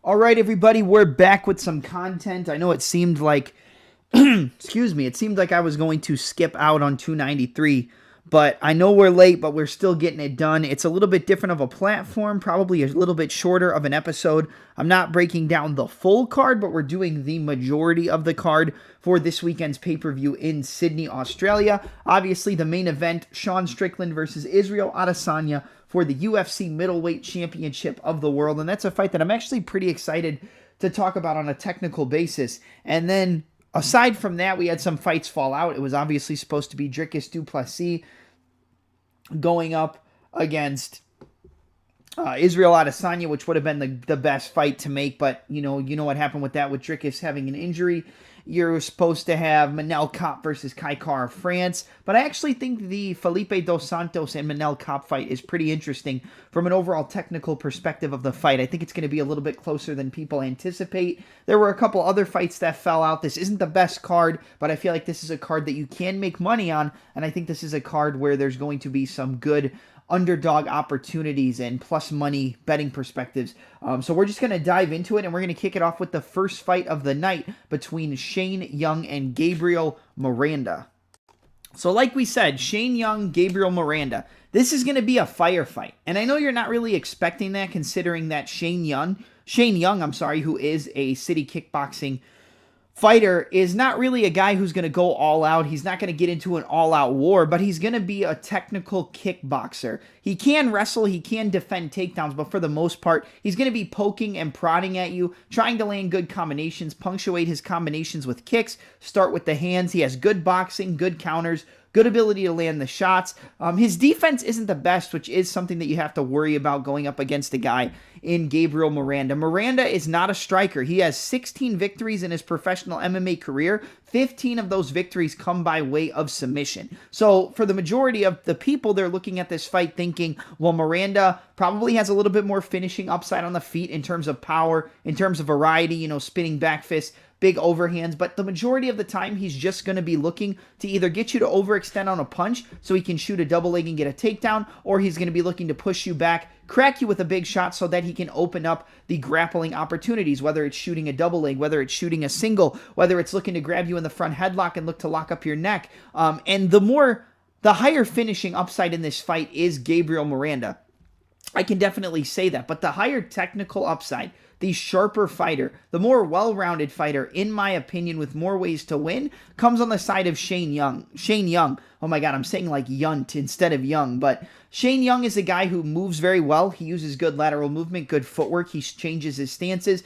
All right, everybody, we're back with some content. I know it seemed like, excuse me, it seemed like I was going to skip out on 293, but I know we're late, but we're still getting it done. It's a little bit different of a platform, probably a little bit shorter of an episode. I'm not breaking down the full card, but we're doing the majority of the card for this weekend's pay-per-view in Sydney, Australia. Obviously, the main event, Sean Strickland versus Israel Adesanya for the UFC Middleweight Championship of the world. And that's a fight that I'm actually pretty excited to talk about on a technical basis. And then aside from that, we had some fights fall out. It was obviously supposed to be Dricus du Plessis going up against Israel Adesanya, which would have been the best fight to make. But you know what happened with that, with Dricus having an injury. You're supposed to have Manel Kape versus Kai Kara France. But I actually think the Felipe dos Santos and Manel Kape fight is pretty interesting from an overall technical perspective of the fight. I think it's going to be a little bit closer than people anticipate. There were a couple other fights that fell out. This isn't the best card, but I feel like this is a card that you can make money on. And I think this is a card where there's going to be some good underdog opportunities and plus money betting perspectives. So we're just going to dive into it, and we're going to kick it off with the first fight of the night between Shane Young and Gabriel Miranda. So like we said, Shane Young, Gabriel Miranda. This is going to be a firefight. And I know you're not really expecting that, considering that Shane Young, who is a city kickboxing fighter, is not really a guy who's going to go all out. He's not going to get into an all-out war, but he's going to be a technical kickboxer. He can wrestle, he can defend takedowns, but for the most part, he's going to be poking and prodding at you, trying to land good combinations, punctuate his combinations with kicks, start with the hands. He has good boxing, good counters, good ability to land the shots. His defense isn't the best, which is something that you have to worry about going up against a guy in Gabriel Miranda. Miranda is not a striker. He has 16 victories in his professional MMA career. 15 of those victories come by way of submission. So for the majority of the people, they're looking at this fight thinking, well, Miranda probably has a little bit more finishing upside on the feet in terms of power, in terms of variety, spinning back fists, big overhands, but the majority of the time he's just going to be looking to either get you to overextend on a punch so he can shoot a double leg and get a takedown, or he's going to be looking to push you back, crack you with a big shot so that he can open up the grappling opportunities, whether it's shooting a double leg, whether it's shooting a single, whether it's looking to grab you in the front headlock and look to lock up your neck. And the higher finishing upside in this fight is Gabriel Miranda. I can definitely say that, but the higher technical upside, the sharper fighter, the more well-rounded fighter, in my opinion, with more ways to win, comes on the side of Shane Young. Shane Young, oh my God, I'm saying like Yunt instead of Young, but Shane Young is a guy who moves very well. He uses good lateral movement, good footwork. He changes his stances.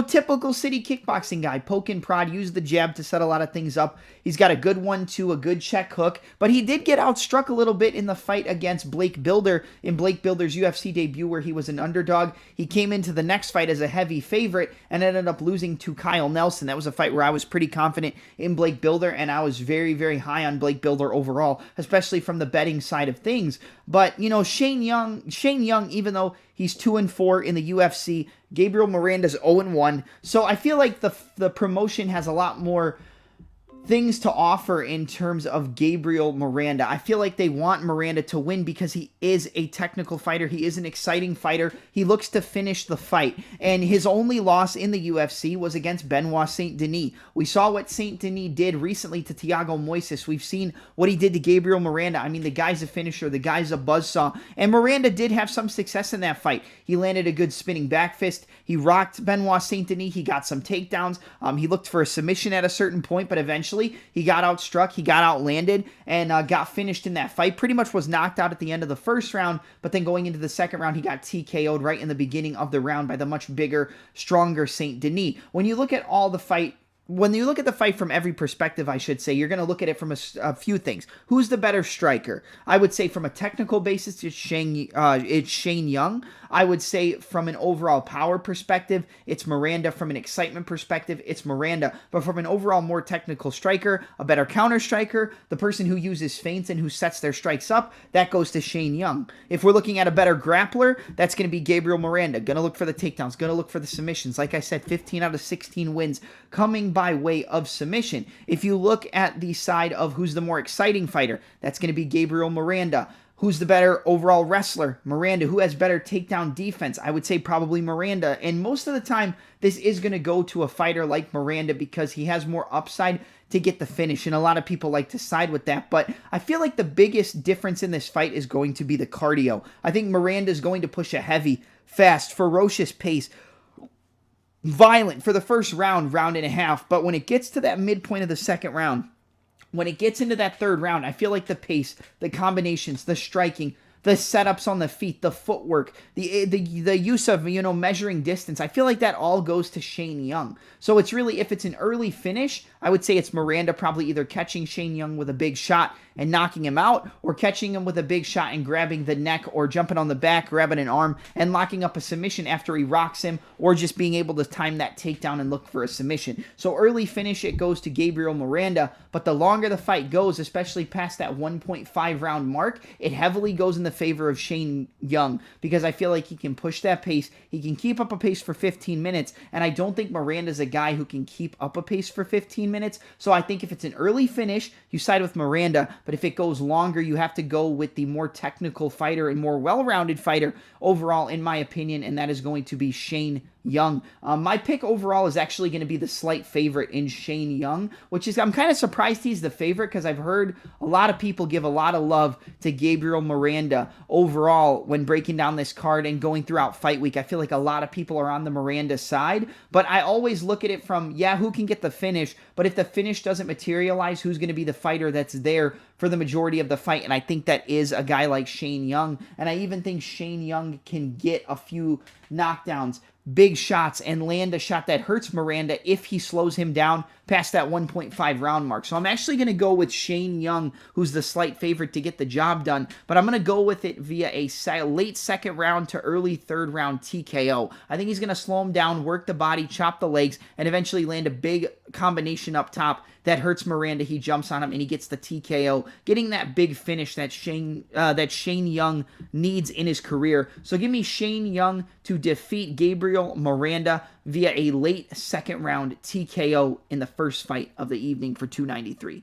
Typical city kickboxing guy. Poke and prod, use the jab to set a lot of things up. He's got a good 1-2, a good check hook, but he did get outstruck a little bit in the fight against Blake Bilder in Blake Bilder's UFC debut where he was an underdog. He came into the next fight as a heavy favorite and ended up losing to Kyle Nelson. That was a fight where I was pretty confident in Blake Bilder, and I was very, very high on Blake Bilder overall, especially from the betting side of things. But, Shane Young, even though he's 2-4 in the UFC, Gabriel Miranda's 0-1. So I feel like the promotion has a lot more things to offer in terms of Gabriel Miranda. I feel like they want Miranda to win because he is a technical fighter. He is an exciting fighter. He looks to finish the fight. And his only loss in the UFC was against Benoit Saint Denis. We saw what Saint Denis did recently to Thiago Moises. We've seen what he did to Gabriel Miranda. I mean, the guy's a finisher. The guy's a buzzsaw. And Miranda did have some success in that fight. He landed a good spinning back fist. He rocked Benoit Saint Denis. He got some takedowns. He looked for a submission at a certain point, but eventually he got outstruck, he got outlanded, and got finished in that fight. Pretty much was knocked out at the end of the first round, but then going into the second round, he got TKO'd right in the beginning of the round by the much bigger, stronger Saint Denis. When you look at the fight from every perspective, I should say, you're going to look at it from a few things. Who's the better striker? I would say from a technical basis, it's Shane Young. I would say from an overall power perspective, it's Miranda. From an excitement perspective, it's Miranda. But from an overall more technical striker, a better counter striker, the person who uses feints and who sets their strikes up, that goes to Shane Young. If we're looking at a better grappler, that's going to be Gabriel Miranda. Going to look for the takedowns, going to look for the submissions. Like I said, 15 out of 16 wins coming by way of submission. If you look at the side of who's the more exciting fighter, that's going to be Gabriel Miranda. Who's the better overall wrestler? Miranda. Who has better takedown defense? I would say probably Miranda. And most of the time, this is going to go to a fighter like Miranda because he has more upside to get the finish. And a lot of people like to side with that. But I feel like the biggest difference in this fight is going to be the cardio. I think Miranda is going to push a heavy, fast, ferocious pace. Violent for the first round, round and a half. But when it gets to that midpoint of the second round, when it gets into that third round, I feel like the pace, the combinations, the striking, the setups on the feet, the footwork, the use of, measuring distance, I feel like that all goes to Shane Jung. So it's really, if it's an early finish, I would say it's Miranda probably either catching Shane Jung with a big shot and knocking him out, or catching him with a big shot and grabbing the neck, or jumping on the back, grabbing an arm, and locking up a submission after he rocks him, or just being able to time that takedown and look for a submission. So early finish, it goes to Gabriel Miranda, but the longer the fight goes, especially past that 1.5 round mark, it heavily goes in the favor of Shane Jung, because I feel like he can push that pace, he can keep up a pace for 15 minutes, and I don't think Miranda's a guy who can keep up a pace for 15 minutes, so I think if it's an early finish, you side with Miranda, but if it goes longer, you have to go with the more technical fighter and more well-rounded fighter overall, in my opinion, and that is going to be Shane Jung. My pick overall is actually going to be the slight favorite in Shane Jung, which is, I'm kind of surprised he's the favorite because I've heard a lot of people give a lot of love to Gabriel Miranda overall when breaking down this card and going throughout fight week. I feel like a lot of people are on the Miranda side, but I always look at it from, who can get the finish, but if the finish doesn't materialize, who's going to be the fighter that's there for the majority of the fight, and I think that is a guy like Shane Jung, and I even think Shane Jung can get a few knockdowns, big shots, and land a shot that hurts Miranda if he slows him down past that 1.5 round mark. So I'm actually going to go with Shane Jung, who's the slight favorite to get the job done, but I'm going to go with it via a late second round to early third round TKO. I think he's going to slow him down, work the body, chop the legs, and eventually land a big combination up top that hurts Miranda. He jumps on him and he gets the TKO, getting that big finish that Shane Jung needs in his career. So give me Shane Jung to defeat Gabriel Miranda via a late second round TKO in the first fight of the evening for 293.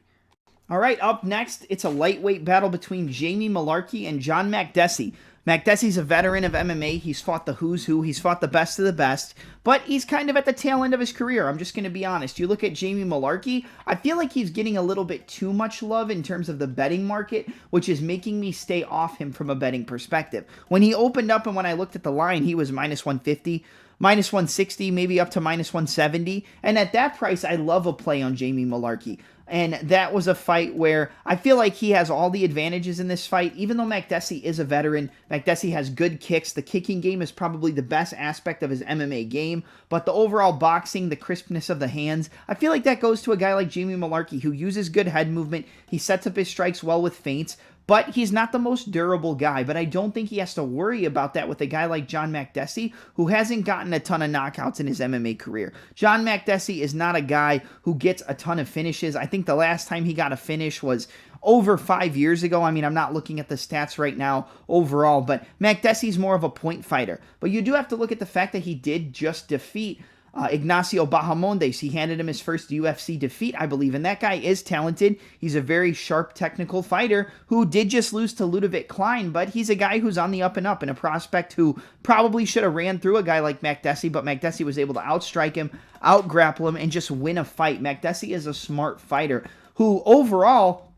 All right, up next, it's a lightweight battle between Jamie Malarkey and John Makdessi. Makdessi's a veteran of MMA. He's fought the who's who. He's fought the best of the best. But he's kind of at the tail end of his career. I'm just going to be honest. You look at Jamie Malarkey, I feel like he's getting a little bit too much love in terms of the betting market, which is making me stay off him from a betting perspective. When he opened up and when I looked at the line, he was minus 150. Minus 160, maybe up to minus 170. And at that price, I love a play on Jamie Malarkey. And that was a fight where I feel like he has all the advantages in this fight. Even though Makdessi is a veteran, Makdessi has good kicks. The kicking game is probably the best aspect of his MMA game. But the overall boxing, the crispness of the hands, I feel like that goes to a guy like Jamie Malarkey, who uses good head movement. He sets up his strikes well with feints. But he's not the most durable guy, but I don't think he has to worry about that with a guy like John Makdessi, who hasn't gotten a ton of knockouts in his MMA career. John Makdessi is not a guy who gets a ton of finishes. I think the last time he got a finish was over 5 years ago. I mean, I'm not looking at the stats right now overall, but Makdessi's more of a point fighter. But you do have to look at the fact that he did just defeat Ignacio Bahamondes. He handed him his first UFC defeat, I believe, and that guy is talented. He's a very sharp technical fighter who did just lose to Ludovic Klein, but he's a guy who's on the up and up and a prospect who probably should have ran through a guy like Makdessi, but Makdessi was able to outstrike him, outgrapple him, and just win a fight. Makdessi is a smart fighter who overall,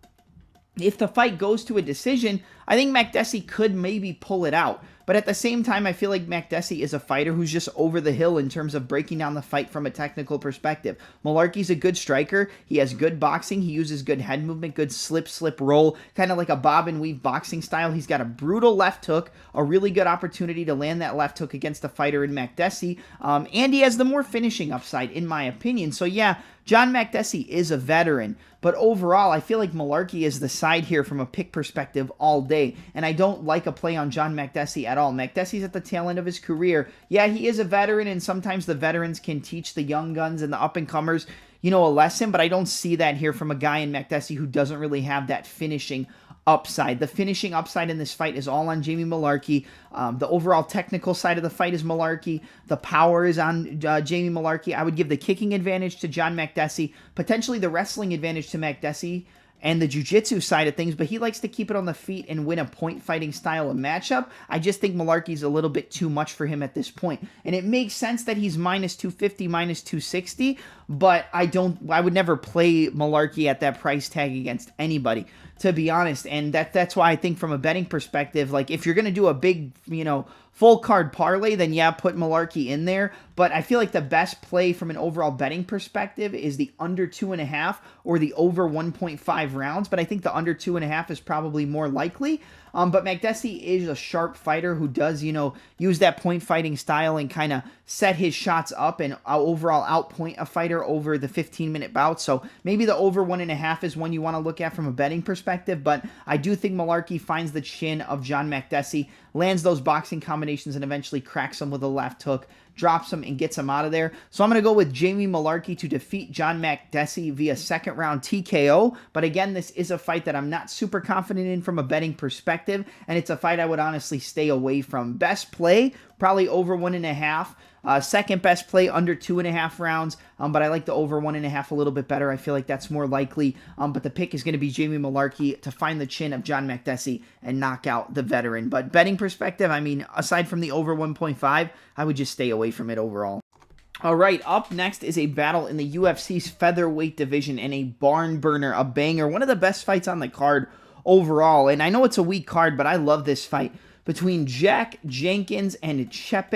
if the fight goes to a decision, I think Makdessi could maybe pull it out. But at the same time, I feel like Makdessi is a fighter who's just over the hill in terms of breaking down the fight from a technical perspective. Malarkey's a good striker. He has good boxing. He uses good head movement, good slip, roll, kind of like a bob and weave boxing style. He's got a brutal left hook, a really good opportunity to land that left hook against a fighter in Makdessi. And he has the more finishing upside, in my opinion. So yeah, John Makdessi is a veteran, but overall, I feel like Malarkey is the side here from a pick perspective all day, and I don't like a play on John Makdessi at all. Makdessi's at the tail end of his career. Yeah, he is a veteran, and sometimes the veterans can teach the young guns and the up-and-comers, a lesson, but I don't see that here from a guy in Makdessi who doesn't really have that finishing upside. The finishing upside in this fight is all on Jamie Malarkey. The overall technical side of the fight is Malarkey. The power is on Jamie Malarkey. I would give the kicking advantage to John Makdessi, potentially the wrestling advantage to Makdessi, and the jiu-jitsu side of things, but he likes to keep it on the feet and win a point fighting style of matchup. I just think Malarkey's a little bit too much for him at this point. And it makes sense that he's minus 250, minus 260, but I would never play Malarkey at that price tag against anybody, to be honest. And that's why I think from a betting perspective, like if you're going to do a big, full card parlay, then yeah, put Malarkey in there. But I feel like the best play from an overall betting perspective is the under 2.5 or the over 1.5 rounds. But I think the under 2.5 is probably more likely. But Makdessi is a sharp fighter who does, use that point fighting style and kind of set his shots up and overall outpoint a fighter over the 15-minute bout. So maybe the over 1.5 is one you want to look at from a betting perspective. But I do think Malarkey finds the chin of John Makdessi, lands those boxing combinations, and eventually cracks him with a left hook, drops him, and gets him out of there. So I'm going to go with Jamie Malarkey to defeat John Makdessi via second round TKO. But again, this is a fight that I'm not super confident in from a betting perspective, and it's a fight I would honestly stay away from. Best play, probably over 1.5. Second best play, under 2.5 rounds, but I like the over 1.5 a little bit better. I feel like that's more likely, but the pick is going to be Jamie Malarkey to find the chin of John Makdessi and knock out the veteran. But betting perspective, I mean, aside from the over 1.5, I would just stay away from it overall. All right, up next is a battle in the UFC's featherweight division and a barn burner, a banger, one of the best fights on the card overall. And I know it's a weak card, but I love this fight between Jack Jenkins and Chet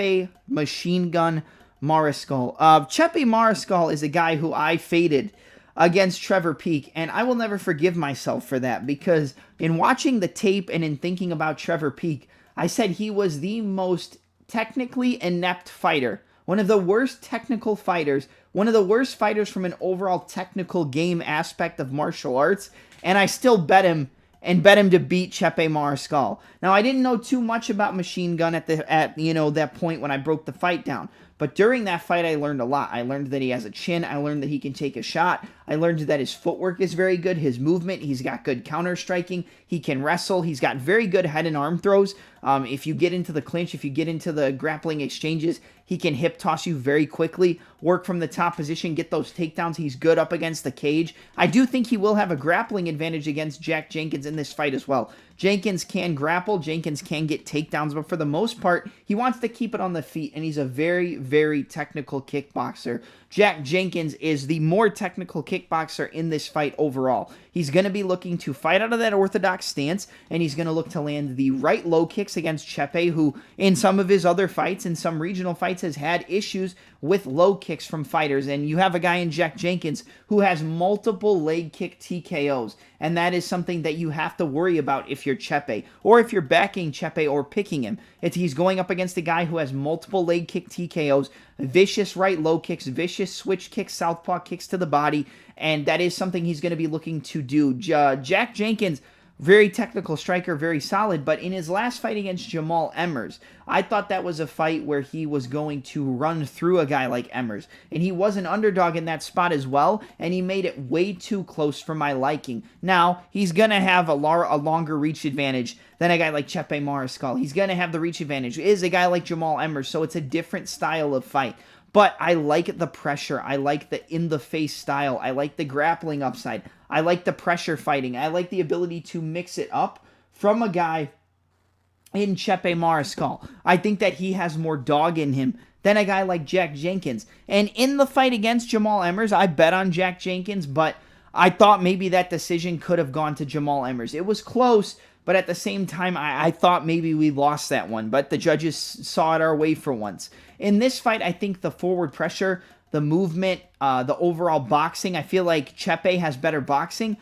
Machine Gun Mariscal. Chet Mariscal is a guy who I faded against Trevor Peek, and I will never forgive myself for that, because in watching the tape and in thinking about Trevor Peek, I said he was the most technically inept fighter, one of the worst technical fighters, one of the worst fighters from an overall technical game aspect of martial arts, and I still bet him to beat Chet Mariscal. Now, I didn't know too much about Machine Gun at that point when I broke the fight down. But during that fight, I learned a lot. I learned that he has a chin. I learned that he can take a shot. I learned that his footwork is very good. His movement, he's got good counter striking. He can wrestle. He's got very good head and arm throws. If you get into the clinch, if you get into the grappling exchanges, he can hip toss you very quickly, work from the top position, get those takedowns. He's good up against the cage. I do think he will have a grappling advantage against Jack Jenkins in this fight as well. Jenkins can grapple, Jenkins can get takedowns, but for the most part, he wants to keep it on the feet, and he's a very, very technical kickboxer. Jack Jenkins is the more technical kickboxer in this fight overall. He's going to be looking to fight out of that orthodox stance, and he's going to look to land the right low kicks against Chet, who in some of his other fights, in some regional fights, has had issues with low kicks from fighters. And you have a guy in Jack Jenkins who has multiple leg kick TKOs, and that is something that you have to worry about if you're Chet, or if you're backing Chet or picking him. He's going up against a guy who has multiple leg kick TKOs, vicious right low kicks, vicious switch kicks, southpaw kicks to the body, and that is something he's going to be looking to do. Jack Jenkins, very technical striker, very solid, but in his last fight against Jamal Emmers, I thought that was a fight where he was going to run through a guy like Emmers, and he was an underdog in that spot as well, and he made it way too close for my liking. Now, he's going to have a longer reach advantage than a guy like Chet Mariscal. He's going to have the reach advantage. It is a guy like Jamal Emmers, so it's a different style of fight. But I like the pressure. I like the in-the-face style. I like the grappling upside. I like the pressure fighting. I like the ability to mix it up from a guy in Chet Mariscal. I think that he has more dog in him than a guy like Jack Jenkins. And in the fight against Jamal Emmers, I bet on Jack Jenkins, but I thought maybe that decision could have gone to Jamal Emmers. It was close, but at the same time, I thought maybe we lost that one, but the judges saw it our way for once. In this fight, I think the forward pressure, the movement, the overall boxing, I feel like Chet has better boxing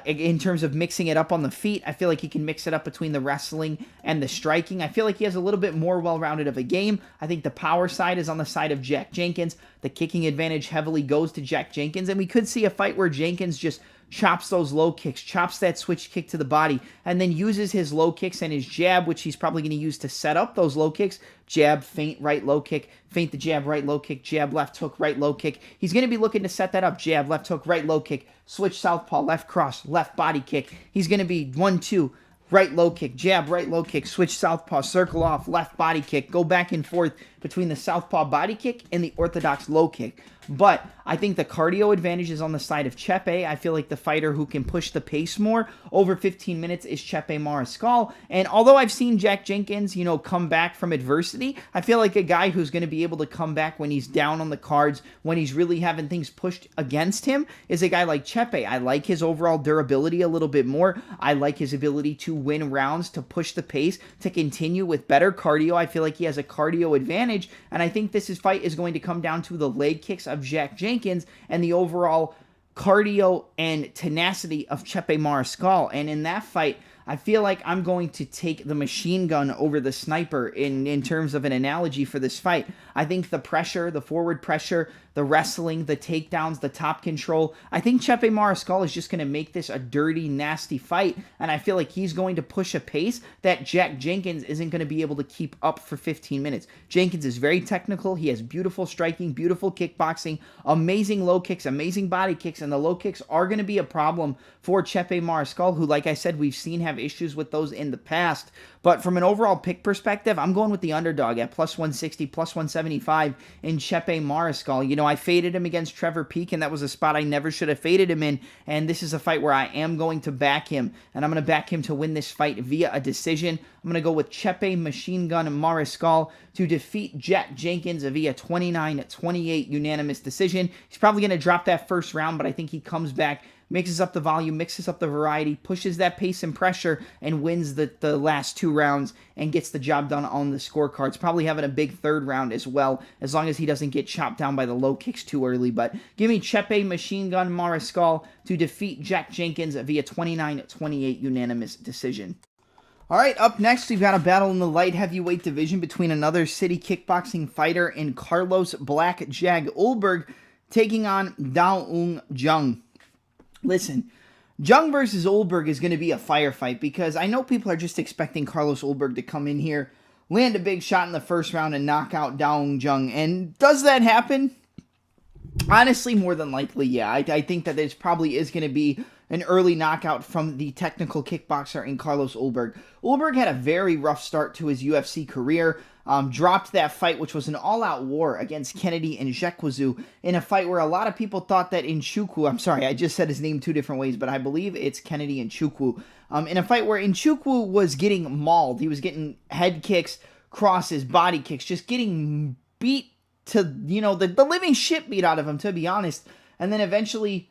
in terms of mixing it up on the feet. I feel like he can mix it up between the wrestling and the striking. I feel like he has a little bit more well-rounded of a game. I think the power side is on the side of Jack Jenkins. The kicking advantage heavily goes to Jack Jenkins, and we could see a fight where Jenkins just chops those low kicks, chops that switch kick to the body, and then uses his low kicks and his jab, which he's probably going to use to set up those low kicks. Jab, feint, right low kick, feint the jab, right low kick, jab, left hook, right low kick. He's going to be looking to set that up. Jab, left hook, right low kick, switch southpaw, left cross, left body kick. He's going to be 1-2, right low kick, jab, right low kick, switch southpaw, circle off, left body kick, go back and forth between the southpaw body kick and the orthodox low kick. But I think the cardio advantage is on the side of Chepe. I feel like the fighter who can push the pace more over 15 minutes is Chepe Mariscal. And although I've seen Jack Jenkins, come back from adversity, I feel like a guy who's going to be able to come back when he's down on the cards, when he's really having things pushed against him, is a guy like Chepe. I like his overall durability a little bit more. I like his ability to win rounds, to push the pace, to continue with better cardio. I feel like he has a cardio advantage, and I think this fight is going to come down to the leg kicks of Jack Jenkins and the overall cardio and tenacity of Chepe Mariscal. And in that fight, I feel like I'm going to take the machine gun over the sniper in terms of an analogy for this fight. I think the pressure, the forward pressure, the wrestling, the takedowns, the top control, I think Chepe Mariscal is just going to make this a dirty, nasty fight, and I feel like he's going to push a pace that Jack Jenkins isn't going to be able to keep up for 15 minutes. Jenkins is very technical. He has beautiful striking, beautiful kickboxing, amazing low kicks, amazing body kicks, and the low kicks are going to be a problem for Chepe Mariscal, who, like I said, we've seen have issues with those in the past. But from an overall pick perspective, I'm going with the underdog at plus 160, plus 175 in Chepe Mariscal. I faded him against Trevor Peek, and that was a spot I never should have faded him in. And this is a fight where I am going to back him, and I'm going to back him to win this fight via a decision. I'm going to go with Chepe Machine Gun Mariscal to defeat Jack Jenkins via 29-28 unanimous decision. He's probably going to drop that first round, but I think he comes back, mixes up the volume, mixes up the variety, pushes that pace and pressure, and wins the last 2 rounds and gets the job done on the scorecards. Probably having a big third round as well, as long as he doesn't get chopped down by the low kicks too early. But give me Chepe Machine Gun Mariscal to defeat Jack Jenkins via 29-28 unanimous decision. All right, up next, we've got a battle in the light heavyweight division between another city kickboxing fighter in Carlos Black Jag Olberg taking on Jung. Listen, Jung versus Olberg is going to be a firefight because I know people are just expecting Carlos Olberg to come in here, land a big shot in the first round, and knock out Jung. And does that happen? Honestly, more than likely, yeah. I think that this probably is going to be an early knockout from the technical kickboxer in Carlos Olberg. Olberg had a very rough start to his UFC career. Dropped that fight, which was an all-out war against Kennedy and Nzechukwu, in a fight where a lot of people thought that Nzechukwu, I'm sorry, I just said his name 2 different ways, but I believe it's Kennedy and Nzechukwu, in a fight where Nzechukwu was getting mauled. He was getting head kicks, crosses, body kicks, just getting beat to, the living shit beat out of him, to be honest. And then eventually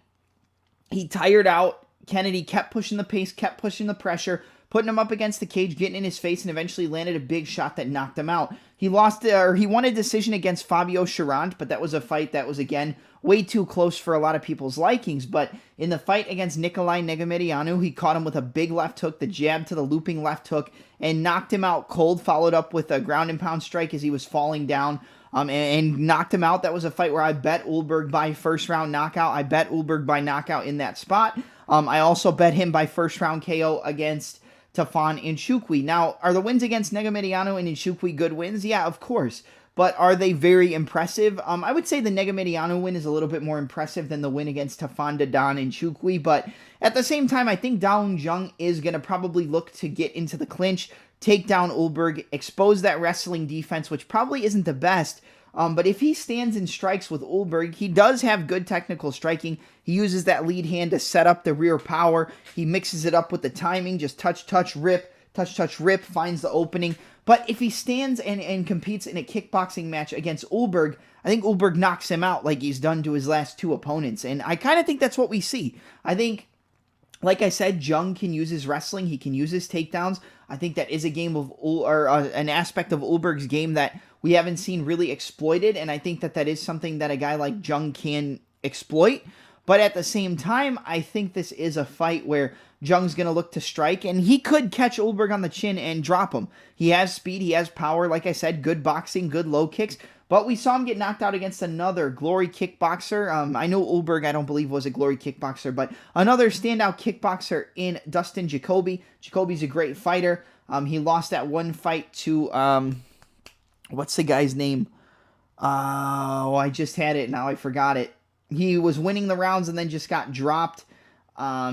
he tired out. Kennedy kept pushing the pace, kept pushing the pressure, putting him up against the cage, getting in his face, and eventually landed a big shot that knocked him out. He won a decision against Fabio Charant, but that was a fight that was, again, way too close for a lot of people's likings. But in the fight against Nikolai Negumereanu, he caught him with a big left hook, the jab to the looping left hook, and knocked him out cold, followed up with a ground and pound strike as he was falling down. And knocked him out. That was a fight where I bet Olberg by first round knockout. I bet Olberg by knockout in that spot. I also bet him by first round KO against Taffa and Nzechukwu. Now, are the wins against Negumereanu and Nzechukwu good wins? Yeah, of course. But are they very impressive? I would say the Negumereanu win is a little bit more impressive than the win against Taffa and Nzechukwu. But at the same time, I think Jung is going to probably look to get into the clinch, take down Olberg, expose that wrestling defense, which probably isn't the best. But if he stands and strikes with Olberg, he does have good technical striking. He uses that lead hand to set up the rear power. He mixes it up with the timing, just touch, touch, rip, finds the opening. But if he stands and competes in a kickboxing match against Olberg, I think Olberg knocks him out like he's done to his last 2 opponents. And I kind of think that's what we see. I think, like I said, Jung can use his wrestling. He can use his takedowns. I think that is a game of, an aspect of Olberg's game that we haven't seen really exploited, and I think that is something that a guy like Jung can exploit. But at the same time, I think this is a fight where Jung's going to look to strike, and he could catch Olberg on the chin and drop him. He has speed, he has power, like I said, good boxing, good low kicks, but we saw him get knocked out against another glory kickboxer. I know Olberg, I don't believe, was a glory kickboxer, but another standout kickboxer in Dustin Jacoby. Jacoby's a great fighter. He lost that one fight to... what's the guy's name? I just had it. Now I forgot it. He was winning the rounds and then just got dropped.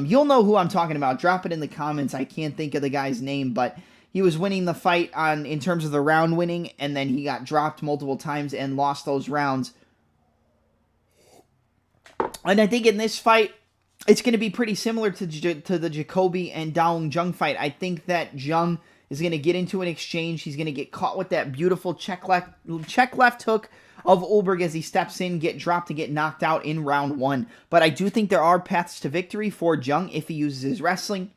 You'll know who I'm talking about. Drop it in the comments. I can't think of the guy's name, but he was winning the fight in terms of the round winning, and then he got dropped multiple times and lost those rounds. And I think in this fight, it's going to be pretty similar to the Jacoby and Jung fight. I think that Jung is going to get into an exchange. He's going to get caught with that beautiful check left hook of Olberg as he steps in, get dropped, to get knocked out in round 1. But I do think there are paths to victory for Jung if he uses his wrestling,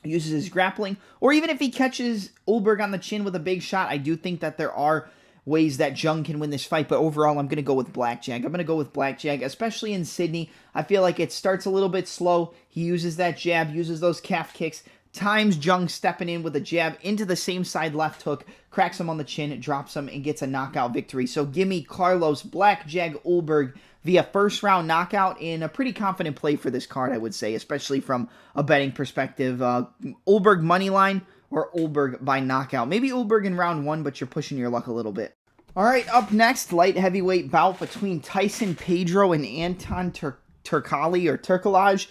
uses his grappling, or even if he catches Olberg on the chin with a big shot. I do think that there are ways that Jung can win this fight, but overall I'm going to go with Blackjack. I'm going to go with Blackjack, especially in Sydney. I feel like it starts a little bit slow. He uses that jab, uses those calf kicks, times Jung stepping in with a jab into the same side left hook, cracks him on the chin, drops him, and gets a knockout victory. So give me Carlos Blackjack Olberg via first round knockout in a pretty confident play for this card, I would say, especially from a betting perspective. Olberg money line or Olberg by knockout. Maybe Olberg in round 1, but you're pushing your luck a little bit. All right, up next, light heavyweight bout between Tyson Pedro and Anton Turkalj or Turkalj.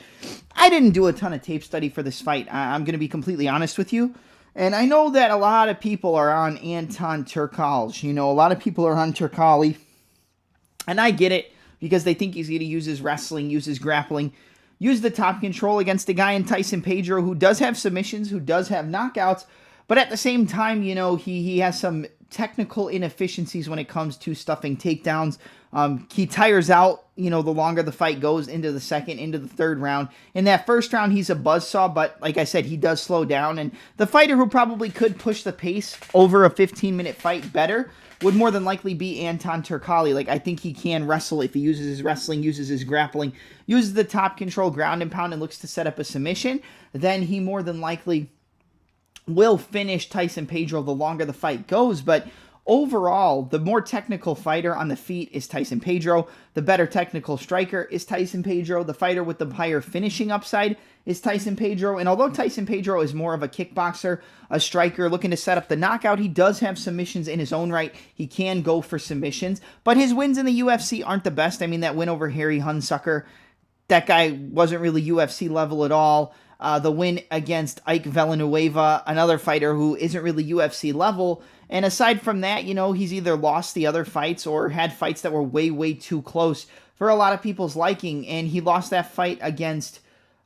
I didn't do a ton of tape study for this fight. I'm going to be completely honest with you. And I know that a lot of people are on Anton Turkalj. You know, a lot of people are on Turkalj. And I get it, because they think he's going to use his wrestling, use his grappling, use the top control against a guy in Tyson Pedro who does have submissions, who does have knockouts. But at the same time, you know, he has some technical inefficiencies when it comes to stuffing takedowns. He tires out, you know, the longer the fight goes into the second, into the third round. In that first round, he's a buzzsaw, but like I said, he does slow down. And the fighter who probably could push the pace over a 15-minute fight better would more than likely be Anton Turkalj. Like, I think he can wrestle if he uses his wrestling, uses his grappling, uses the top control, ground and pound, and looks to set up a submission. Then he more than likely will finish Tyson Pedro the longer the fight goes. But overall, the more technical fighter on the feet is Tyson Pedro. The better technical striker is Tyson Pedro. The fighter with the higher finishing upside is Tyson Pedro. And although Tyson Pedro is more of a kickboxer, a striker looking to set up the knockout, he does have submissions in his own right. He can go for submissions. But his wins in the UFC aren't the best. I mean, that win over Harry Hunsucker, that guy wasn't really UFC level at all. The win against Ike Villanueva, another fighter who isn't really UFC level. And aside from that, you know, he's either lost the other fights or had fights that were way, way too close for a lot of people's liking. And he lost that fight against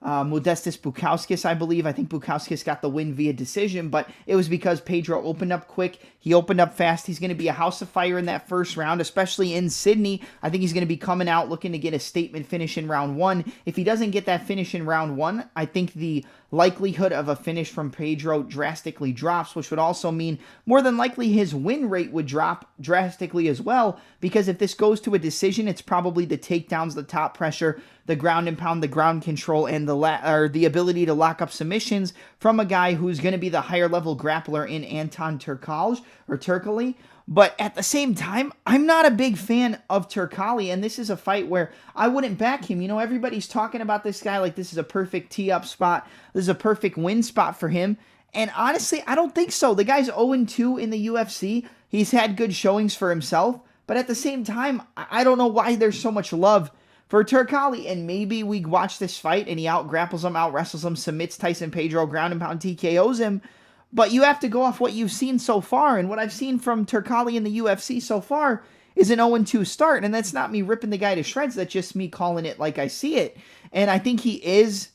Modestas Bukauskas, I believe. I think Bukauskas got the win via decision, but it was because Pedro opened up quick. He opened up fast. He's going to be a house of fire in that first round, especially in Sydney. I think he's going to be coming out looking to get a statement finish in round 1. If he doesn't get that finish in round 1, I think the likelihood of a finish from Pedro drastically drops, which would also mean more than likely his win rate would drop drastically as well, because if this goes to a decision, it's probably the takedowns, the top pressure, the ground and pound, the ground control, and the ability to lock up submissions from a guy who's going to be the higher level grappler in Anton Turkalj or Turkalj. But at the same time, I'm not a big fan of Turkalj, and this is a fight where I wouldn't back him. You know, everybody's talking about this guy like this is a perfect tee-up spot. This is a perfect win spot for him. And honestly, I don't think so. The guy's 0-2 in the UFC. He's had good showings for himself. But at the same time, I don't know why there's so much love for Turkalj. And maybe we watch this fight and he out-grapples him, out-wrestles him, submits Tyson Pedro, ground and pound TKOs him. But you have to go off what you've seen so far, and what I've seen from Turkalj in the UFC so far is an 0-2 start, and that's not me ripping the guy to shreds, that's just me calling it like I see it. And I think he is,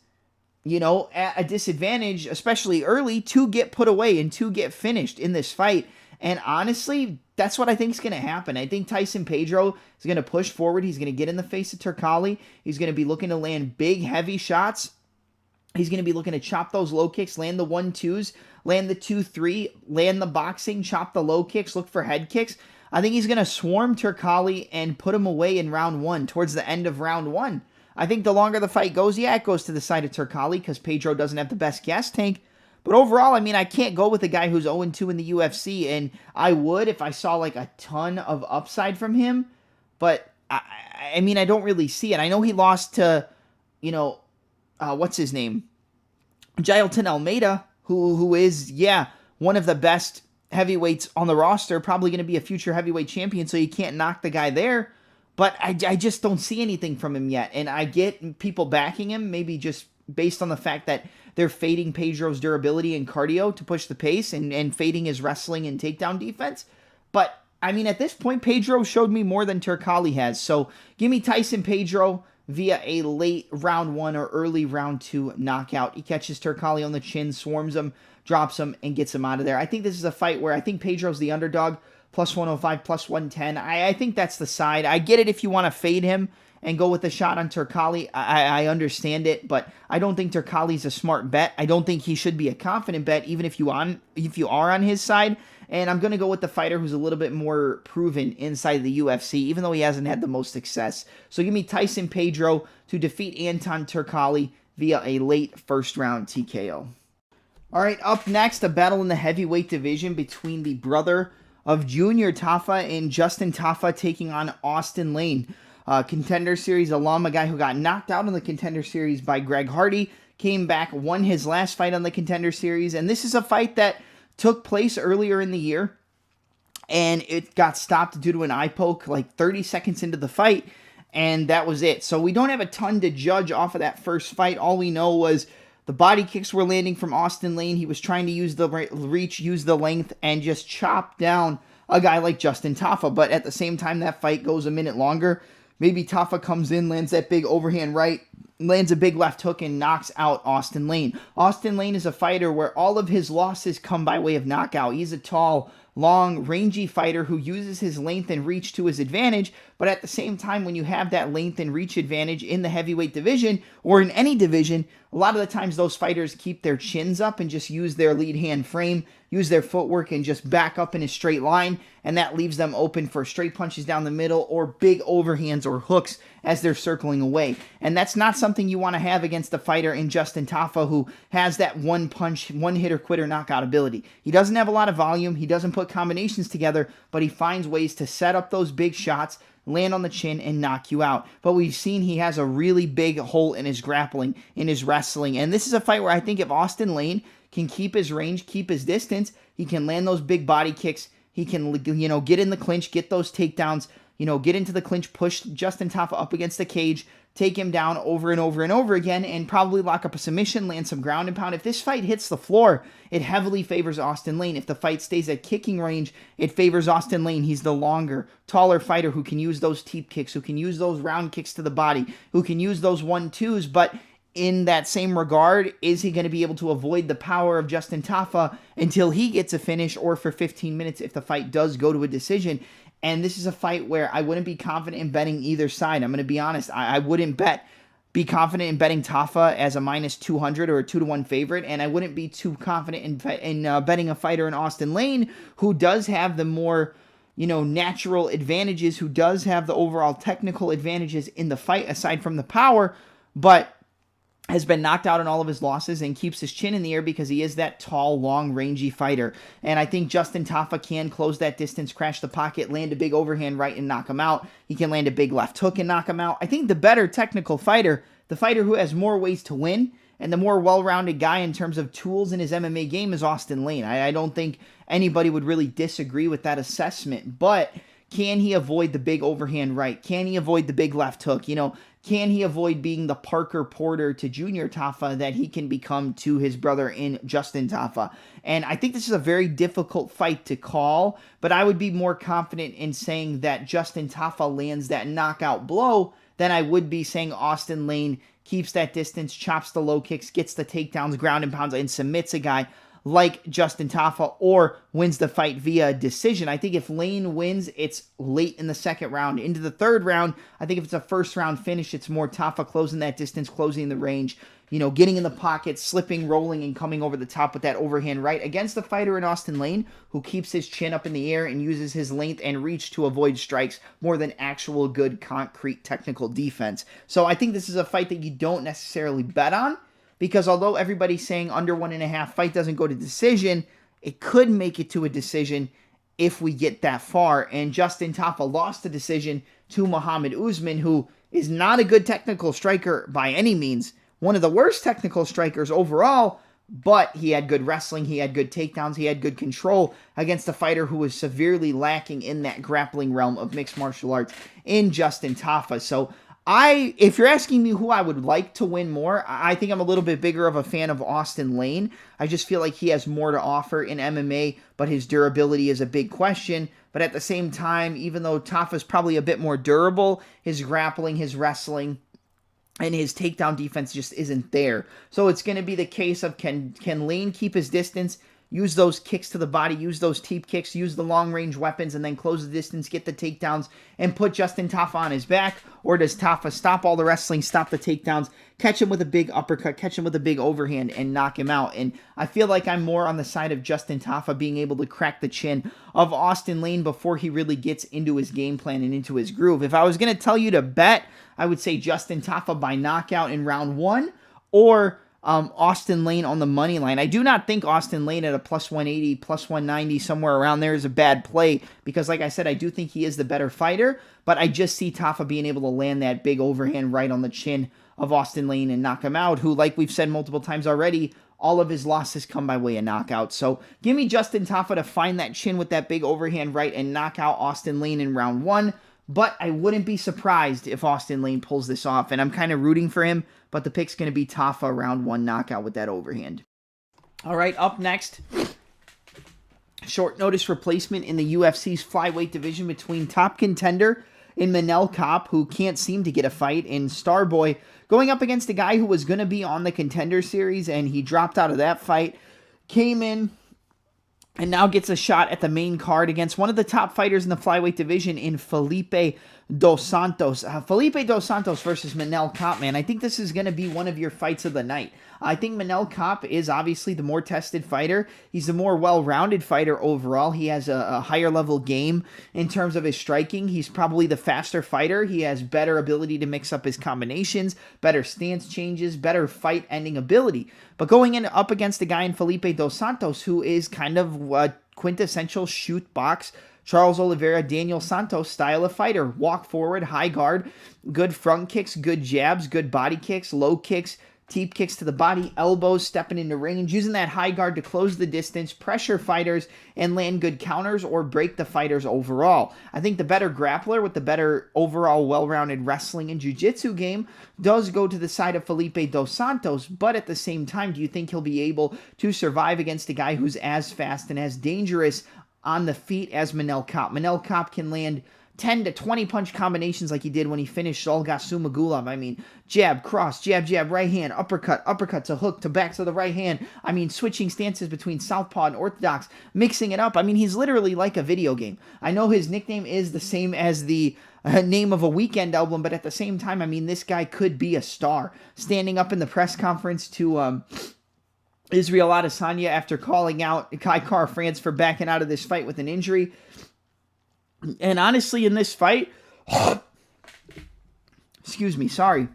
you know, at a disadvantage, especially early, to get put away and to get finished in this fight. And honestly, that's what I think is going to happen. I think Tyson Pedro is going to push forward. He's going to get in the face of Turkalj. He's going to be looking to land big, heavy shots. He's going to be looking to chop those low kicks, land the 1-2s, land the 2-3, land the boxing, chop the low kicks, look for head kicks. I think he's going to swarm Turkalj and put him away in round 1, towards the end of round 1. I think the longer the fight goes, yeah, it goes to the side of Turkalj because Pedro doesn't have the best gas tank. But overall, I mean, I can't go with a guy who's 0-2 in the UFC, and I would if I saw like a ton of upside from him. But, I mean, I don't really see it. I know he lost to, you know, what's his name? Jailton Almeida, who is, yeah, one of the best heavyweights on the roster, probably going to be a future heavyweight champion, so you can't knock the guy there. But I just don't see anything from him yet. And I get people backing him, maybe just based on the fact that they're fading Pedro's durability and cardio to push the pace and fading his wrestling and takedown defense. But, I mean, at this point, Pedro showed me more than Turkalj has. So give me Tyson Pedro via a late round 1 or early round 2 knockout. He catches Turkalj on the chin, swarms him, drops him, and gets him out of there. I think this is a fight where I think Pedro's the underdog, plus 105, plus 110. I think that's the side. I get it if you want to fade him and go with a shot on Turkalj. I understand it, but I don't think Turkalj's a smart bet. I don't think he should be a confident bet, even if you are on his side. And I'm going to go with the fighter who's a little bit more proven inside the UFC, even though he hasn't had the most success. So give me Tyson Pedro to defeat Anton Turkalj via a late first-round TKO. All right, up next, a battle in the heavyweight division between the brother of Junior Taffa and Justin Taffa taking on Austin Lane. Contender Series alum, a guy who got knocked out in the Contender Series by Greg Hardy, came back, won his last fight on the Contender Series, and this is a fight that took place earlier in the year, and it got stopped due to an eye poke like 30 seconds into the fight, and that was it. So we don't have a ton to judge off of that first fight. All we know was the body kicks were landing from Austin Lane. He was trying to use the reach, use the length, and just chop down a guy like Justin Taffa. But at the same time, that fight goes a minute longer. Maybe Taffa comes in, lands that big overhand right, lands a big left hook, and knocks out Austin Lane. Austin Lane is a fighter where all of his losses come by way of knockout. He's a tall, long, rangy fighter who uses his length and reach to his advantage, but at the same time, when you have that length and reach advantage in the heavyweight division, or in any division, a lot of the times those fighters keep their chins up and just use their lead hand frame, use their footwork, and just back up in a straight line, and that leaves them open for straight punches down the middle or big overhands or hooks as they're circling away. And that's not something you want to have against a fighter in Justin Taffa who has that one punch, one hitter quitter knockout ability. He doesn't have a lot of volume, he doesn't put combinations together, but he finds ways to set up those big shots, land on the chin, and knock you out. But we've seen he has a really big hole in his grappling, in his wrestling. And this is a fight where I think if Austin Lane can keep his range, keep his distance, he can land those big body kicks, he can, get in the clinch, get those takedowns, get into the clinch, push Justin Taffa up against the cage, take him down over and over and over again, and probably lock up a submission, land some ground and pound. If this fight hits the floor, it heavily favors Austin Lane. If the fight stays at kicking range, it favors Austin Lane. He's the longer, taller fighter who can use those teep kicks, who can use those round kicks to the body, who can use those 1-2s, but in that same regard, is he going to be able to avoid the power of Justin Taffa until he gets a finish or for 15 minutes if the fight does go to a decision? And this is a fight where I wouldn't be confident in betting either side. I'm going to be honest. I wouldn't be confident in betting Taffa as a minus 200 or a 2-1 favorite, and I wouldn't be too confident in betting a fighter in Austin Lane who does have the more natural advantages, who does have the overall technical advantages in the fight aside from the power, but has been knocked out in all of his losses and keeps his chin in the air because he is that tall, long, rangy fighter. And I think Justin Taffa can close that distance, crash the pocket, land a big overhand right and knock him out. He can land a big left hook and knock him out. I think the better technical fighter, the fighter who has more ways to win, and the more well-rounded guy in terms of tools in his MMA game is Austin Lane. I don't think anybody would really disagree with that assessment, but can he avoid the big overhand right? Can he avoid the big left hook? Can he avoid being the Parker Porter to Junior Taffa that he can become to his brother in Justin Taffa? And I think this is a very difficult fight to call, but I would be more confident in saying that Justin Taffa lands that knockout blow than I would be saying Austin Lane keeps that distance, chops the low kicks, gets the takedowns, ground and pounds, and submits a guy like Justin Taffa, or wins the fight via decision. I think if Lane wins, it's late in the second round. Into the third round, I think if it's a first round finish, it's more Taffa closing that distance, closing the range, getting in the pocket, slipping, rolling, and coming over the top with that overhand right against the fighter in Austin Lane who keeps his chin up in the air and uses his length and reach to avoid strikes more than actual good concrete technical defense. So I think this is a fight that you don't necessarily bet on, because although everybody's saying under 1.5 fight doesn't go to decision, it could make it to a decision if we get that far. And Justin Taffa lost the decision to Muhammad Usman, who is not a good technical striker by any means. One of the worst technical strikers overall, but he had good wrestling, he had good takedowns, he had good control against a fighter who was severely lacking in that grappling realm of mixed martial arts in Justin Taffa. So If you're asking me who I would like to win more, I think I'm a little bit bigger of a fan of Austin Lane. I just feel like he has more to offer in MMA, but his durability is a big question. But at the same time, even though Taffa's probably a bit more durable, his grappling, his wrestling, and his takedown defense just isn't there. So it's going to be the case of can Lane keep his distance, use those kicks to the body, use those teep kicks, use the long-range weapons, and then close the distance, get the takedowns, and put Justin Taffa on his back? Or does Taffa stop all the wrestling, stop the takedowns, catch him with a big uppercut, catch him with a big overhand, and knock him out? And I feel like I'm more on the side of Justin Taffa being able to crack the chin of Austin Lane before he really gets into his game plan and into his groove. If I was going to tell you to bet, I would say Justin Taffa by knockout in round 1, or Austin Lane on the money line. I do not think Austin Lane at a plus 180, plus 190, somewhere around there is a bad play, because like I said, I do think he is the better fighter, but I just see Taffa being able to land that big overhand right on the chin of Austin Lane and knock him out, who, like we've said multiple times already, all of his losses come by way of knockout. So give me Justin Taffa to find that chin with that big overhand right and knock out Austin Lane in round 1. But I wouldn't be surprised if Austin Lane pulls this off, and I'm kind of rooting for him, but the pick's going to be Taffa round 1 knockout with that overhand. All right, up next, short notice replacement in the UFC's flyweight division between top contender in Manel Kape, who can't seem to get a fight, and Starboy going up against a guy who was going to be on the Contender Series, and he dropped out of that fight, came in, and now gets a shot at the main card against one of the top fighters in the flyweight division in Felipe Dos Santos. Felipe Dos Santos versus Manel Kape, man. I think this is going to be one of your fights of the night. I think Manel Kape is obviously the more tested fighter. He's the more well-rounded fighter overall. He has a higher level game in terms of his striking. He's probably the faster fighter. He has better ability to mix up his combinations, better stance changes, better fight ending ability. But going in up against a guy in Felipe Dos Santos who is kind of a quintessential shoot box, Charles Oliveira, Daniel Santos style of fighter. Walk forward, high guard, good front kicks, good jabs, good body kicks, low kicks, teep kicks to the body, elbows, stepping into range, using that high guard to close the distance, pressure fighters, and land good counters or break the fighters overall. I think the better grappler with the better overall well-rounded wrestling and jiu-jitsu game does go to the side of Felipe Dos Santos, but at the same time, do you think he'll be able to survive against a guy who's as fast and as dangerous on the feet as Manel Kape? Manel Kape can land 10 to 20 punch combinations like he did when he finished Olga Sumagulov. I mean, jab, cross, jab, jab, right hand, uppercut, uppercut to hook to back to the right hand. I mean, switching stances between southpaw and orthodox, mixing it up. I mean, he's literally like a video game. I know his nickname is the same as the name of a Weekend album, but at the same time, I mean, this guy could be a star. Standing up in the press conference to Israel Adesanya after calling out Kai Kara France for backing out of this fight with an injury. And honestly, in this fight, excuse me, sorry.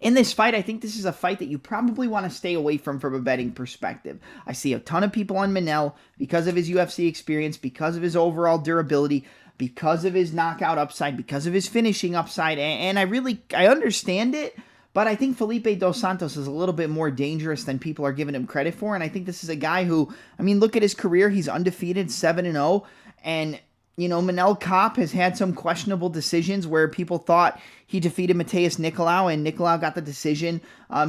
In this fight, I think this is a fight that you probably want to stay away from a betting perspective. I see a ton of people on Manel because of his UFC experience, because of his overall durability, because of his knockout upside, because of his finishing upside, and I understand it. But I think Felipe Dos Santos is a little bit more dangerous than people are giving him credit for. And I think this is a guy who, I mean, look at his career. He's undefeated, 7-0. And, you know, Manel Kape has had some questionable decisions where people thought he defeated Mateus Nicolau and Nicolau got the decision.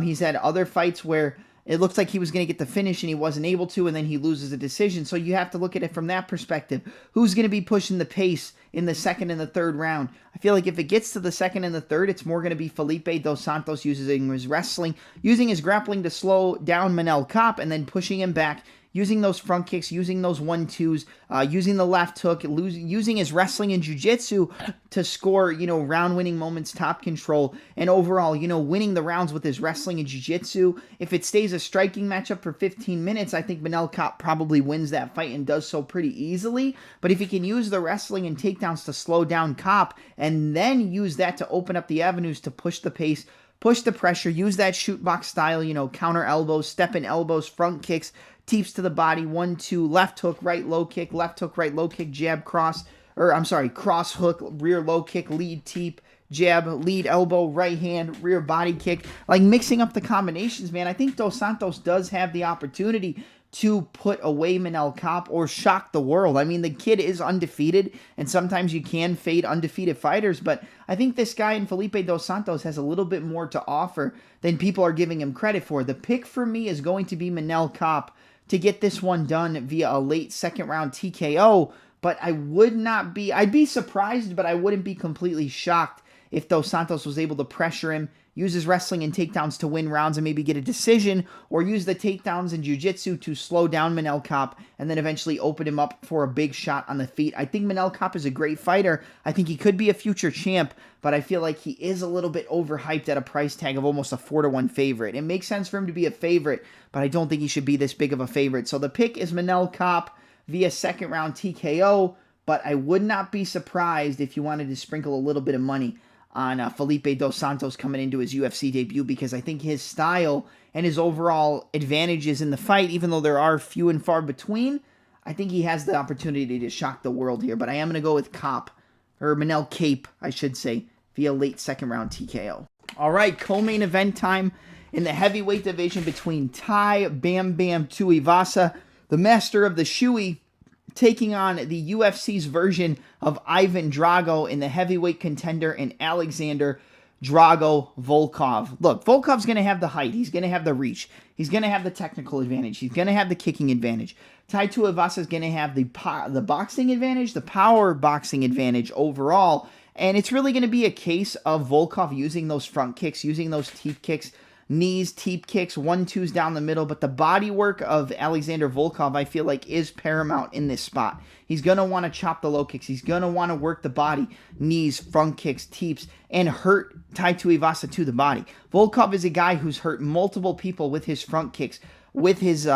He's had other fights where it looks like he was going to get the finish and he wasn't able to, and then he loses a decision. So you have to look at it from that perspective. Who's going to be pushing the pace in the second and the third round? I feel like if it gets to the second and the third, it's more going to be Felipe Dos Santos using his wrestling, using his grappling to slow down Manel Kape, and then pushing him back, using those front kicks, using those 1-2s, using the left hook, using his wrestling and jiu-jitsu to score, you know, round-winning moments, top control, and overall, you know, winning the rounds with his wrestling and jiu-jitsu. If it stays a striking matchup for 15 minutes, I think Manel Kape probably wins that fight and does so pretty easily. But if he can use the wrestling and takedowns to slow down Kape, and then use that to open up the avenues to push the pace, push the pressure, use that shoot box style, you know, counter elbows, step in elbows, front kicks, teeps to the body, 1-2, left hook, right low kick, left hook, right low kick, jab, cross hook, rear low kick, lead teep, jab, lead elbow, right hand, rear body kick, like mixing up the combinations, man. I think Dos Santos does have the opportunity to put away Manel Kape or shock the world. I mean, the kid is undefeated, and sometimes you can fade undefeated fighters, but I think this guy in Felipe Dos Santos has a little bit more to offer than people are giving him credit for. The pick for me is going to be Manel Kape to get this one done via a late second round TKO, but I'd be surprised, but I wouldn't be completely shocked if Dos Santos was able to pressure him, use his wrestling and takedowns to win rounds and maybe get a decision, or use the takedowns and jiu-jitsu to slow down Manel Kape and then eventually open him up for a big shot on the feet. I think Manel Kape is a great fighter. I think he could be a future champ, but I feel like he is a little bit overhyped at a price tag of almost a 4-1 favorite. It makes sense for him to be a favorite, but I don't think he should be this big of a favorite. So the pick is Manel Kape via second round TKO, but I would not be surprised if you wanted to sprinkle a little bit of money on Felipe Dos Santos coming into his UFC debut, because I think his style and his overall advantages in the fight, even though there are few and far between, I think he has the opportunity to shock the world here. But I am going to go with Manel Kape, I should say, via late second round TKO. All right, co-main event time in the heavyweight division between Tai Bam Bam Tuivasa, the master of the shoey, taking on the UFC's version of Ivan Drago in the heavyweight contender in Alexander Drago Volkov. Look, Volkov's going to have the height. He's going to have the reach. He's going to have the technical advantage. He's going to have the kicking advantage. Tai Tuivasa is going to have the boxing advantage, the power boxing advantage overall. And it's really going to be a case of Volkov using those front kicks, using those teep kicks, knees, teep kicks, 1-2s down the middle, but the body work of Alexander Volkov, I feel like, is paramount in this spot. He's going to want to chop the low kicks. He's going to want to work the body, knees, front kicks, teeps, and hurt Tai Tuivasa to the body. Volkov is a guy who's hurt multiple people with his front kicks, with his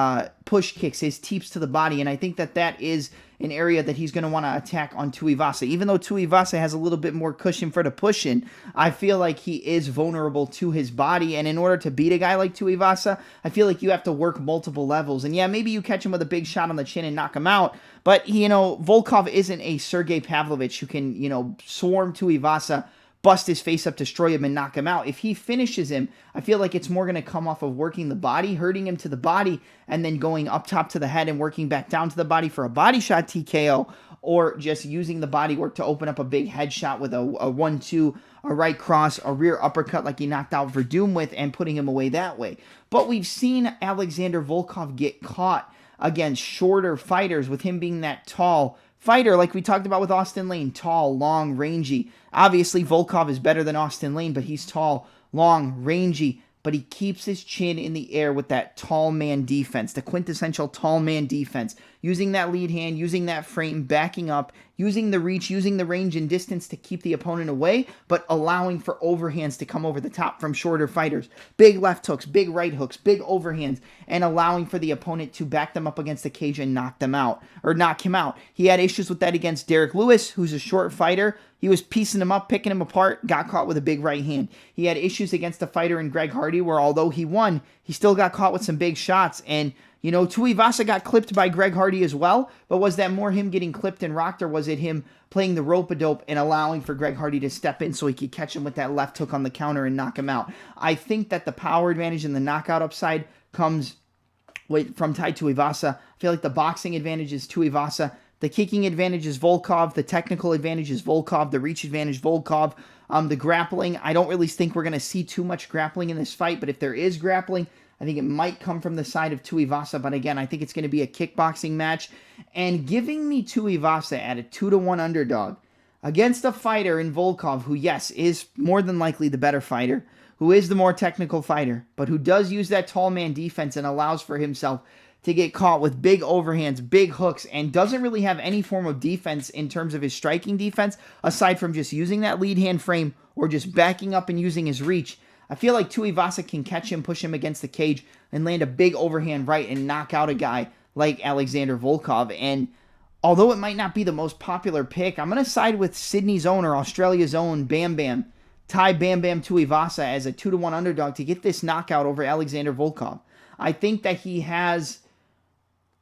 push kicks, his teeps to the body, and I think that is an area that he's going to want to attack on Tuivasa. Even though Tuivasa has a little bit more cushion for the push-in, I feel like he is vulnerable to his body, and in order to beat a guy like Tuivasa, I feel like you have to work multiple levels. And yeah, maybe you catch him with a big shot on the chin and knock him out, but, Volkov isn't a Sergey Pavlovich who can, swarm Tuivasa, bust his face up, destroy him, and knock him out. If he finishes him, I feel like it's more going to come off of working the body, hurting him to the body, and then going up top to the head and working back down to the body for a body shot TKO, or just using the body work to open up a big headshot with a 1-2, a right cross, a rear uppercut like he knocked out Verdum with, and putting him away that way. But we've seen Alexander Volkov get caught against shorter fighters, with him being that tall fighter, like we talked about with Austin Lane, tall, long, rangy. Obviously, Volkov is better than Austin Lane, but he's tall, long, rangy, but he keeps his chin in the air with that tall man defense, the quintessential tall man defense, using that lead hand, using that frame, backing up, using the reach, using the range and distance to keep the opponent away, but allowing for overhands to come over the top from shorter fighters. Big left hooks, big right hooks, big overhands, and allowing for the opponent to back them up against the cage and knock him out. He had issues with that against Derek Lewis, who's a short fighter. He was piecing him up, picking him apart, got caught with a big right hand. He had issues against a fighter in Greg Hardy, where although he won, he still got caught with some big shots. And Tuivasa got clipped by Greg Hardy as well, but was that more him getting clipped and rocked, or was it him playing the rope-a-dope and allowing for Greg Hardy to step in so he could catch him with that left hook on the counter and knock him out? I think that the power advantage and the knockout upside comes from Tai Tuivasa. I feel like the boxing advantage is Tuivasa. The kicking advantage is Volkov. The technical advantage is Volkov. The reach advantage, Volkov. The grappling, I don't really think we're going to see too much grappling in this fight, but if there is grappling, I think it might come from the side of Tuivasa, but again, I think it's going to be a kickboxing match. And giving me Tuivasa at a 2-1 underdog against a fighter in Volkov who, yes, is more than likely the better fighter, who is the more technical fighter, but who does use that tall man defense and allows for himself to get caught with big overhands, big hooks, and doesn't really have any form of defense in terms of his striking defense, aside from just using that lead hand frame or just backing up and using his reach. I feel like Tuivasa can catch him, push him against the cage, and land a big overhand right and knock out a guy like Alexander Volkov. And although it might not be the most popular pick, I'm going to side with Sydney's own, or Australia's own, Bam Bam, Tai Bam Bam Tuivasa as a 2-1 underdog to get this knockout over Alexander Volkov. I think that he has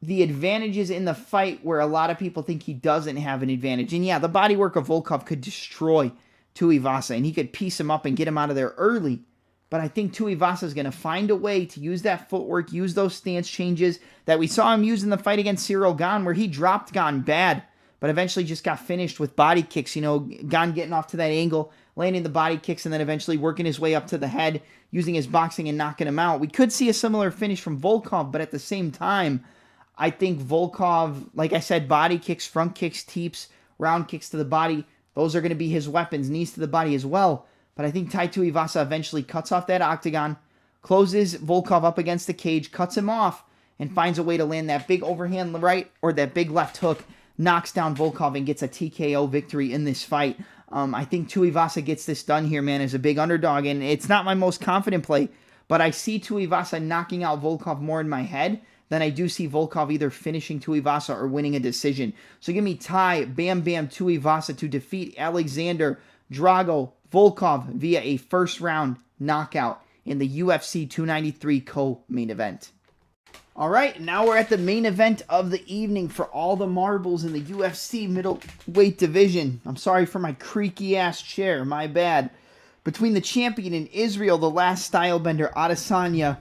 the advantages in the fight where a lot of people think he doesn't have an advantage. And yeah, the bodywork of Volkov could destroy Tuivasa, and he could piece him up and get him out of there early. but I think Tuivasa is going to find a way to use that footwork, use those stance changes that we saw him use in the fight against Cyril Gane, where he dropped Gane bad, but eventually just got finished with body kicks. Gane getting off to that angle, landing the body kicks, and then eventually working his way up to the head, using his boxing and knocking him out. We could see a similar finish from Volkov, but at the same time, I think Volkov, like I said, body kicks, front kicks, teeps, round kicks to the body, those are going to be his weapons, knees to the body as well. But I think Tai Tuivasa eventually cuts off that octagon, closes Volkov up against the cage, cuts him off, and finds a way to land that big overhand right or that big left hook, knocks down Volkov, and gets a TKO victory in this fight. I think Tuivasa gets this done here, man, as a big underdog, and it's not my most confident play, but I see Tuivasa knocking out Volkov more in my head than I do see Volkov either finishing Tuivasa or winning a decision. So give me Tai Bam Bam Tuivasa to defeat Alexander Drago Volkov via a first-round knockout in the UFC 293 co-main event. All right, now we're at the main event of the evening for all the marbles in the UFC middleweight division. I'm sorry for my creaky-ass chair, my bad. Between the champion in Israel, the last stylebender, Adesanya,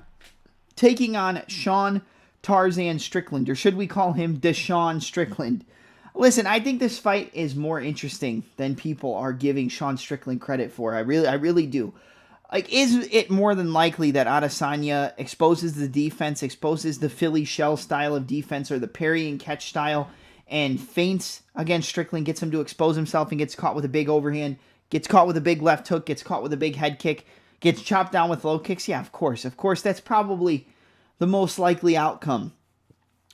taking on Sean Tarzan Strickland, or should we call him Deshaun Strickland? Listen, I think this fight is more interesting than people are giving Sean Strickland credit for. I really do. Like, is it more than likely that Adesanya exposes the defense, exposes the Philly shell style of defense or the parry and catch style, and feints against Strickland, gets him to expose himself and gets caught with a big overhand, gets caught with a big left hook, gets caught with a big head kick, gets chopped down with low kicks? Yeah, of course. Of course, that's probably the most likely outcome.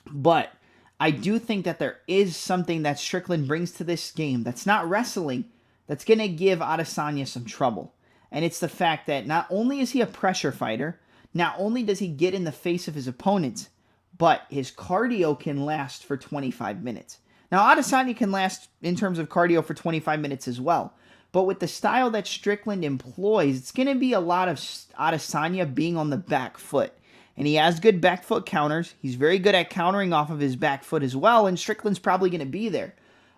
But I do think that there is something that Strickland brings to this game that's not wrestling, that's going to give Adesanya some trouble. And it's the fact that not only is he a pressure fighter, not only does he get in the face of his opponents, but his cardio can last for 25 minutes. Now, Adesanya can last in terms of cardio for 25 minutes as well. But with the style that Strickland employs, it's going to be a lot of Adesanya being on the back foot. And he has good back foot counters. He's very good at countering off of his back foot as well, and Strickland's probably going to be there.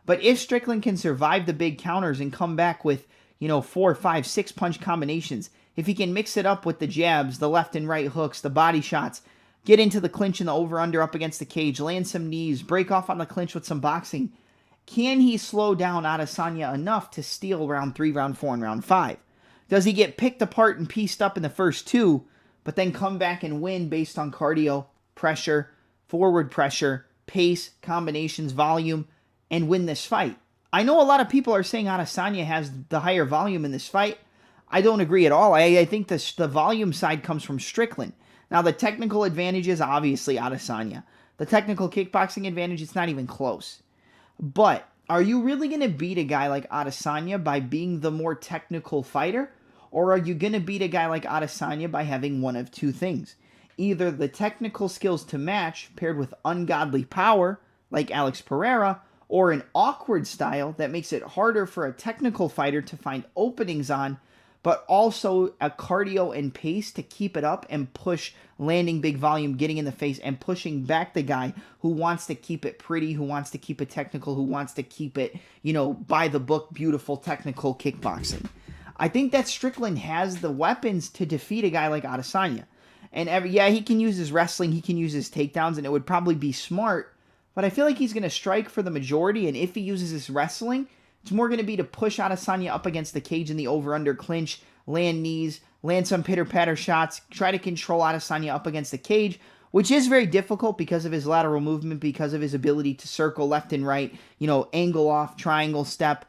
But if Strickland can survive the big counters and come back with 4, 5, 6 punch combinations, if he can mix it up with the jabs, the left and right hooks, the body shots, get into the clinch and the over-under up against the cage, land some knees, break off on the clinch with some boxing, can he slow down Adesanya enough to steal round 3, round 4, and round 5? Does he get picked apart and pieced up in the first 2, but then come back and win based on cardio, pressure, forward pressure, pace, combinations, volume, and win this fight? I know a lot of people are saying Adesanya has the higher volume in this fight. I don't agree at all. I think the volume side comes from Strickland. Now, the technical advantage is obviously Adesanya. The technical kickboxing advantage, it's not even close. But are you really going to beat a guy like Adesanya by being the more technical fighter? Or are you going to beat a guy like Adesanya by having one of two things? Either the technical skills to match paired with ungodly power, like Alex Pereira, or an awkward style that makes it harder for a technical fighter to find openings on, but also a cardio and pace to keep it up and push, landing big volume, getting in the face, and pushing back the guy who wants to keep it pretty, who wants to keep it technical, who wants to keep it, by the book, beautiful technical kickboxing. I think that Strickland has the weapons to defeat a guy like Adesanya. And he can use his wrestling, he can use his takedowns, and it would probably be smart, but I feel like he's going to strike for the majority, and if he uses his wrestling, it's more going to be to push Adesanya up against the cage in the over-under clinch, land knees, land some pitter-patter shots, try to control Adesanya up against the cage, which is very difficult because of his lateral movement, because of his ability to circle left and right, angle off, triangle step,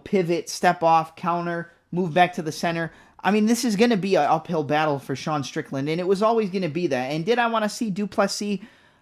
pivot, step off, counter, move back to the center. I mean, this is going to be an uphill battle for Sean Strickland, and it was always going to be that. And did I want to see Duplessis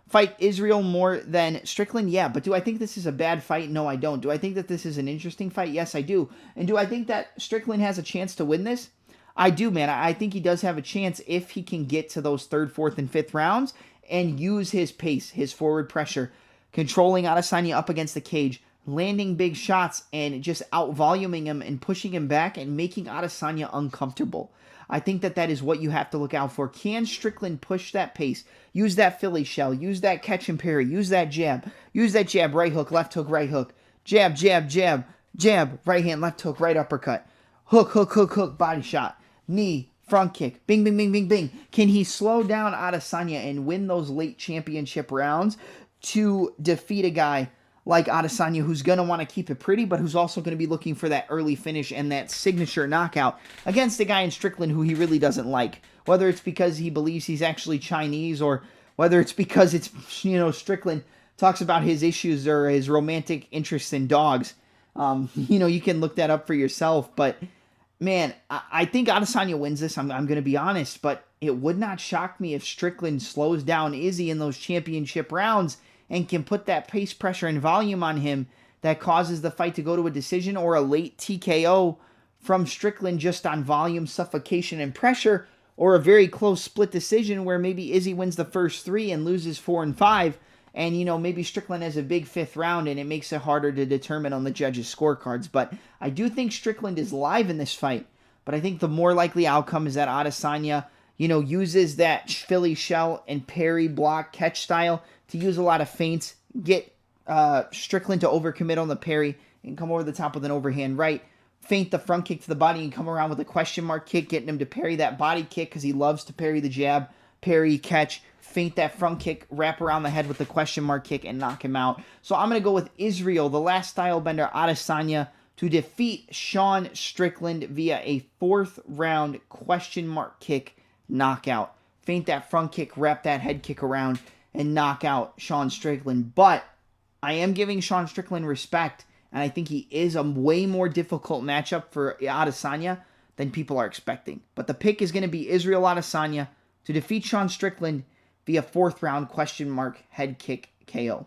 fight Israel more than Strickland? Yeah, but do I think this is a bad fight? No, I don't. Do I think that this is an interesting fight? Yes, I do. And do I think that Strickland has a chance to win this? I do, man. I think he does have a chance if he can get to those 3rd, 4th, and 5th rounds and use his pace, his forward pressure, controlling Adesanya up against the cage, landing big shots, and just out-voluming him and pushing him back and making Adesanya uncomfortable. I think that is what you have to look out for. Can Strickland push that pace, use that Philly shell, use that catch and parry, use that jab, right hook, jab, jab, right hand, left hook, right uppercut, hook, body shot, knee, front kick, bing, bing, bing, bing, bing. Can he slow down Adesanya and win those late championship rounds to defeat a guy like Adesanya, who's going to want to keep it pretty, but who's also going to be looking for that early finish and that signature knockout against a guy in Strickland who he really doesn't like? Whether it's because he believes he's actually Chinese, or whether it's because it's, Strickland talks about his issues or his romantic interest in dogs. You can look that up for yourself. But, man, I think Adesanya wins this. I'm going to be honest, but it would not shock me if Strickland slows down Izzy in those championship rounds and can put that pace, pressure, and volume on him that causes the fight to go to a decision or a late TKO from Strickland just on volume, suffocation, and pressure, or a very close split decision where maybe Izzy wins the first 3 and loses 4 and 5, and, maybe Strickland has a big 5th round and it makes it harder to determine on the judges' scorecards. But I do think Strickland is live in this fight, but I think the more likely outcome is that Adesanya, uses that Philly shell and parry block catch style to use a lot of feints, get Strickland to overcommit on the parry and come over the top with an overhand right, feint the front kick to the body and come around with a question mark kick, getting him to parry that body kick because he loves to parry the jab, parry, catch, feint that front kick, wrap around the head with the question mark kick, and knock him out. So I'm going to go with Israel, the last style bender, Adesanya, to defeat Sean Strickland via a 4th round question mark kick knockout. Feint that front kick, wrap that head kick around, and knock out Sean Strickland. But I am giving Sean Strickland respect, and I think he is a way more difficult matchup for Adesanya than people are expecting. But the pick is going to be Israel Adesanya to defeat Sean Strickland via 4th round question mark head kick KO.